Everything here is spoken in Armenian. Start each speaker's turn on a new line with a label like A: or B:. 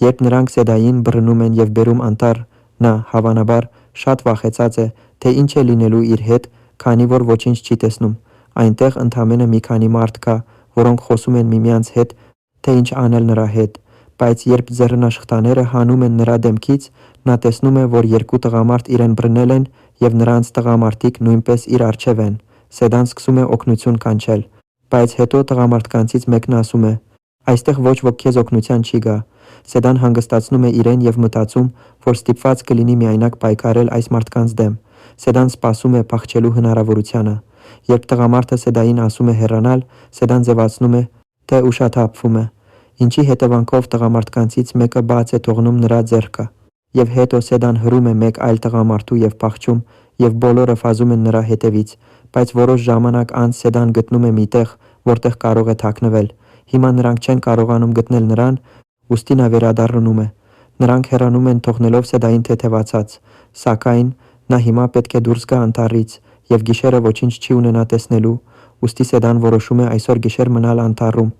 A: Երբ նրանք Սեդային բռնում են և բերում անտառ, նա, հավանաբար, շատ վախեցած է, թե ինչ է լինելու իր հետ, քանի որ ոչինչ չի տեսնում։ Այնտեղ ընդամենը մի քանի մարդ կա, որոնք խոսում են միմյանց հետ, թե ինչ անել նրա հետ, բայց երբ ձեռնաշխտաները հանում են նրա դեմքից, նա տեսնում է, որ երկու տղամարդ իրեն բռնել են և նրանց տղամարդիկ նույնպես իր առջև են։ Սեդան սկսում է օգնություն կանչել, բայց հետո տղամարդկանցից մեկն ասում է. «Այստեղ ոչ ոք քեզ օգնության չի գա»։ Սեդան հանգստացնում է իրեն և մտածում, որ ստիպված կլինի միայնակ պայքարել այս մարդկանց դեմ։ Սեդան սպասում է փախչելու հնարավորությանը։ Երբ տղամարդը Սեդային ասում է հեռանալ, Սեդան ձևացնում է, թե ուշաթափվում է, ինչի հետևանքով տղամարդկանցից մեկը բաց է թողնում նրա ձեռքը։ Եվ հետո Սեդան հրում է մեկ այլ տղամարդու և փախչում, և բոլորը վազում են նրա հետևից, բայց որոշ ժամանակ անց Սեդան գտնում է մի տեղ, որտեղ կարող է թաքնվել։ Հիմա նրանք չեն կարողանում գտնել նրան, ուստի նա վերադառնում է։ Նրանք հեռանում են թողնելով Սեդային թեթևացած, սակայն նա հիմա պետք է դուրս գա անտառից, և գիշերը ոչինչ չի ունենա տեսնելու, ուստի Սեդան որոշում է այսօր գիշեր մնալ անտառում,